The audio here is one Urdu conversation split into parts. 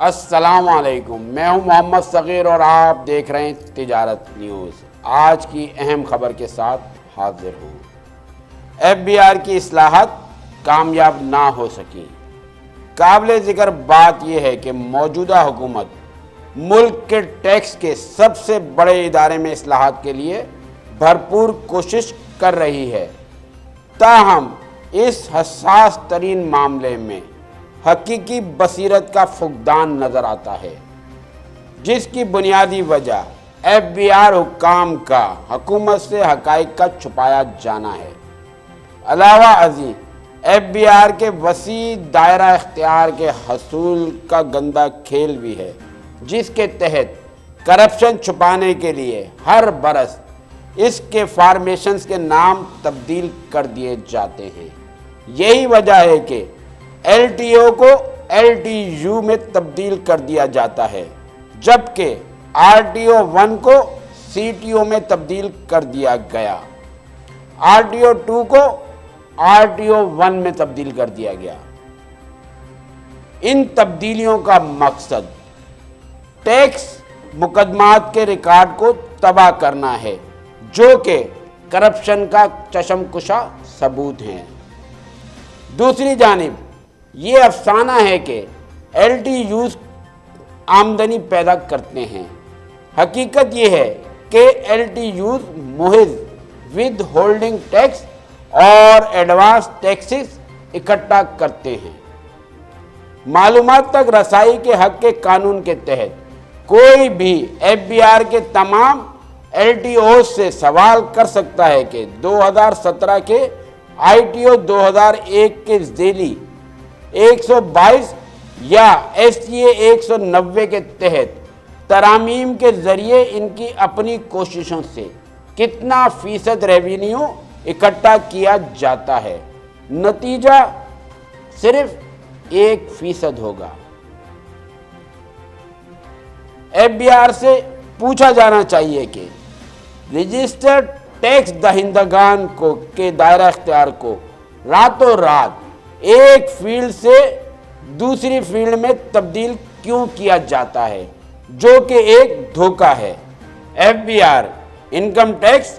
السلام علیکم، میں ہوں محمد صغیر اور آپ دیکھ رہے ہیں تجارت نیوز۔ آج کی اہم خبر کے ساتھ حاضر ہوں۔ ایف بی آر کی اصلاحات کامیاب نہ ہو سکی۔ قابل ذکر بات یہ ہے کہ موجودہ حکومت ملک کے ٹیکس کے سب سے بڑے ادارے میں اصلاحات کے لیے بھرپور کوشش کر رہی ہے، تاہم اس حساس ترین معاملے میں حقیقی بصیرت کا فقدان نظر آتا ہے، جس کی بنیادی وجہ ایف بی آر حکام کا حکومت سے حقائق کا چھپایا جانا ہے۔ علاوہ ازیں ایف بی آر کے وسیع دائرہ اختیار کے حصول کا گندا کھیل بھی ہے، جس کے تحت کرپشن چھپانے کے لیے ہر برس اس کے فارمیشنز کے نام تبدیل کر دیے جاتے ہیں۔ یہی وجہ ہے کہ ایل ٹی او کو ایل ٹی یو میں تبدیل کر دیا جاتا ہے، جبکہ آر ٹی او 1 کو سی ٹی او میں تبدیل کر دیا گیا، آر ٹی او 2 کو آر ٹی او 1 میں تبدیل کر دیا گیا۔ ان تبدیلیوں کا مقصد ٹیکس مقدمات کے ریکارڈ کو تباہ کرنا ہے، جو کہ کرپشن کا چشم کشا ثبوت ہیں۔ دوسری جانب یہ افسانہ ہے کہ ایل ٹی یوز آمدنی پیدا کرتے ہیں۔ حقیقت یہ ہے کہ ایل ٹی یوز محض ود ہولڈنگ ٹیکس اور ایڈوانس ٹیکسز اکٹھا کرتے ہیں۔ معلومات تک رسائی کے حق کے قانون کے تحت کوئی بھی ایف بی آر کے تمام ایل ٹی اوز سے سوال کر سکتا ہے کہ 2017 کے آئی ٹی او 2001 کے ذیلی 122 یا ایس ٹی اے 190 کے تحت ترامیم کے ذریعے ان کی اپنی کوششوں سے کتنا فیصد ریونیو اکٹھا کیا جاتا ہے۔ نتیجہ صرف 1% ہوگا۔ ایف بی آر سے پوچھا جانا چاہیے کہ رجسٹرڈ ٹیکس دہندگان کے دائرہ اختیار کو راتوں رات ایک فیلڈ سے دوسری فیلڈ میں تبدیل کیوں کیا جاتا ہے، جو کہ ایک دھوکہ ہے۔ F B R income tax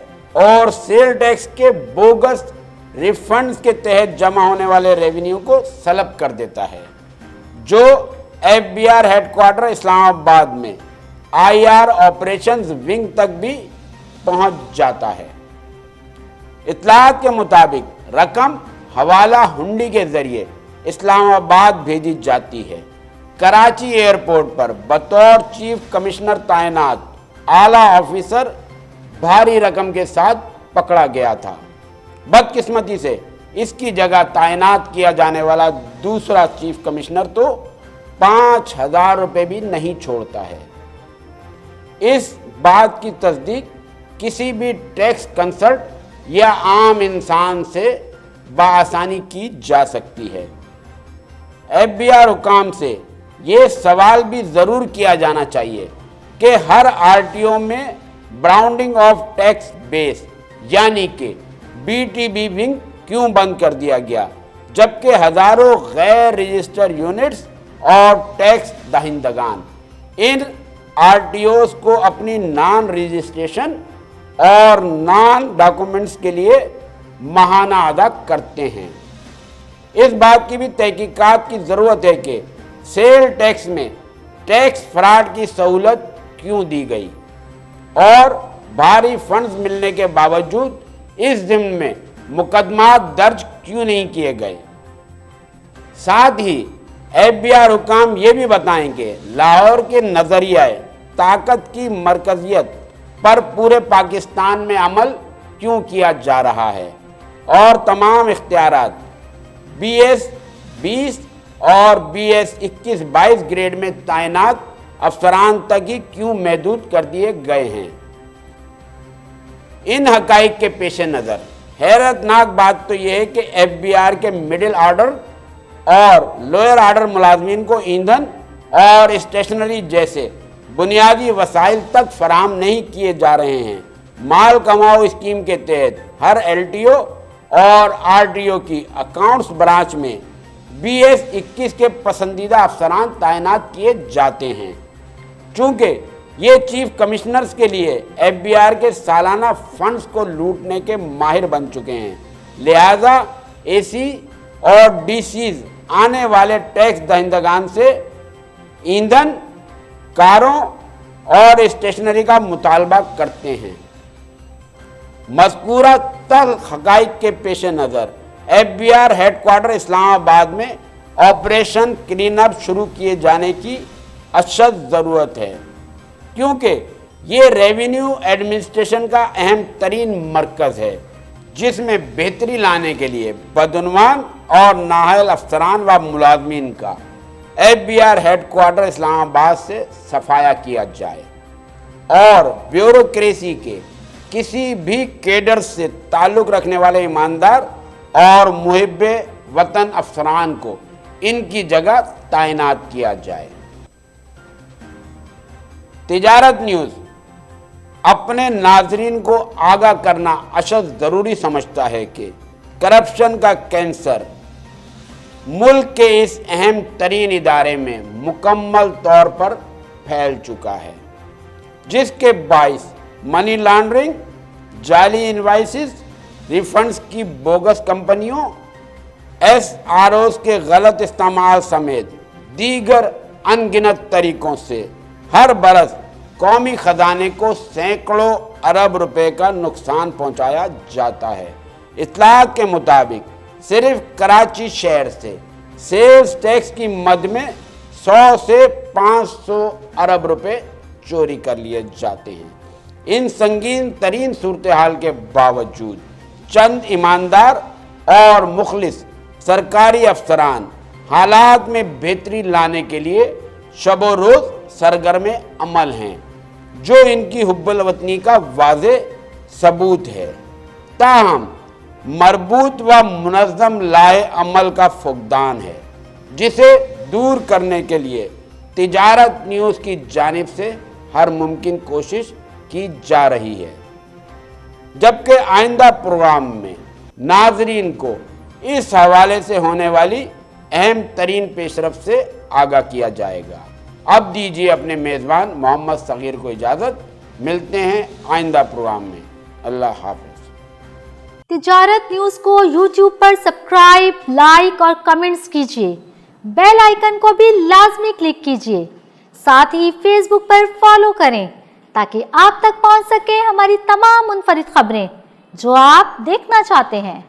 اور سیل ٹیکس کے بوگس ریفنڈز کے تحت جمع ہونے والے ریونیو کو سلب کر دیتا ہے، جو F B R headquarter Islamabad میں آئی آر آپریشنز ونگ تک بھی پہنچ جاتا ہے۔ اطلاعات کے مطابق رقم حوالہ ہنڈی کے ذریعے اسلام آباد بھیجی جاتی ہے۔ کراچی ایئرپورٹ پر بطور چیف کمشنر تعینات اعلیٰ آفیسر بھاری رقم کے ساتھ پکڑا گیا تھا۔ بدقسمتی سے اس کی جگہ تعینات کیا جانے والا دوسرا چیف کمشنر تو 5,000 روپے بھی نہیں چھوڑتا ہے۔ اس بات کی تصدیق کسی بھی ٹیکس کنسلٹ یا عام انسان سے بآسانی کی جا سکتی ہے۔ ایف بی آر حکام سے یہ سوال بھی ضرور کیا جانا چاہیے کہ ہر آر ٹی او میں براؤنڈنگ آف ٹیکس بیس یعنی کہ بی ٹی بی ونگ کیوں بند کر دیا گیا، جبکہ ہزاروں غیر رجسٹر یونٹس اور ٹیکس دہندگان ان آر ٹی اوز کو اپنی نان رجسٹریشن اور نان ڈاکومنٹس کے لیے ماہانہ ادا کرتے ہیں۔ اس بات کی بھی تحقیقات کی ضرورت ہے کہ سیل ٹیکس میں ٹیکس فراڈ کی سہولت کیوں دی گئی اور بھاری فنڈز ملنے کے باوجود اس ضمن میں مقدمات درج کیوں نہیں کیے گئے۔ ساتھ ہی ایف بی آر حکام یہ بھی بتائیں کہ لاہور کے نظریہ طاقت کی مرکزیت پر پورے پاکستان میں عمل کیوں کیا جا رہا ہے اور تمام اختیارات بی ایس 20 اور بی ایس 21-22 گریڈ میں تعینات افسران تک ہی کیوں محدود کر دیے گئے ہیں۔ ان حقائق کے پیش نظر حیرت ناک بات تو یہ ہے کہ ایف بی آر کے مڈل آرڈر اور لوئر آرڈر ملازمین کو ایندھن اور اسٹیشنری جیسے بنیادی وسائل تک فراہم نہیں کیے جا رہے ہیں۔ مال کماؤ اسکیم کے تحت ہر ایل ٹی او اور آر ٹی او کی اکاؤنٹس برانچ میں BS-21 کے پسندیدہ افسران تعینات کیے جاتے ہیں۔ چونکہ یہ چیف کمشنرز کے لیے FBR کے سالانہ فنڈز کو لوٹنے کے ماہر بن چکے ہیں، لہٰذا AC اور DCs آنے والے ٹیکس دہندگان سے ایندھن، کاروں اور اسٹیشنری کا مطالبہ کرتے ہیں۔ مذکورہ تلخ حقائق کے پیش نظر FBR head quarter Islamabad میں آپریشن کلین اپ شروع کیے جانے کی اشد ضرورت ہے، کیونکہ یہ ریونیو ایڈمنسٹریشن کا اہم ترین مرکز ہے، جس میں بہتری لانے کے لیے بدعنوان اور نااہل افسران و ملازمین کا FBR ہیڈ کوارٹر اسلام آباد سے صفایا کیا جائے اور بیوروکریسی کے کسی بھی کیڈر سے تعلق رکھنے والے ایماندار اور محب وطن افسران کو ان کی جگہ تعینات کیا جائے۔ تجارت نیوز اپنے ناظرین کو آگاہ کرنا اشد ضروری سمجھتا ہے کہ کرپشن کا کینسر ملک کے اس اہم ترین ادارے میں مکمل طور پر پھیل چکا ہے، جس کے باعث منی لانڈرنگ، جعلی انوائسز، ریفنڈز کی بوگس کمپنیوں، SROs کے غلط استعمال سمیت دیگر ان گنت طریقوں سے ہر برس قومی خزانے کو سینکڑوں ارب روپے کا نقصان پہنچایا جاتا ہے۔ اطلاعات کے مطابق صرف کراچی شہر سے سیلز ٹیکس کی مد میں 100 سے 500 ارب روپے چوری کر لیے جاتے ہیں۔ ان سنگین ترین صورتحال کے باوجود چند ایماندار اور مخلص سرکاری افسران حالات میں بہتری لانے کے لیے شب و روز سرگرم عمل ہیں، جو ان کی حب الوطنی کا واضح ثبوت ہے۔ تاہم مربوط و منظم لائے عمل کا فقدان ہے، جسے دور کرنے کے لیے تجارت نیوز کی جانب سے ہر ممکن کوشش کی جا رہی ہے، جبکہ آئندہ پروگرام میں ناظرین کو اس حوالے سے ہونے والی اہم ترین پیش رفت سے آگاہ کیا جائے گا۔ اب دیجیے اپنے میزبان محمد صغیر کو اجازت، ملتے ہیں آئندہ پروگرام میں۔ اللہ حافظ۔ تجارت نیوز کو YouTube پر سبسکرائب، لائک اور کمنٹس کیجیے، بیل آئیکن کو بھی لازمی کلک کیجیے، ساتھ ہی فیس بک پر فالو کریں تاکہ آپ تک پہنچ سکے ہماری تمام منفرد خبریں جو آپ دیکھنا چاہتے ہیں۔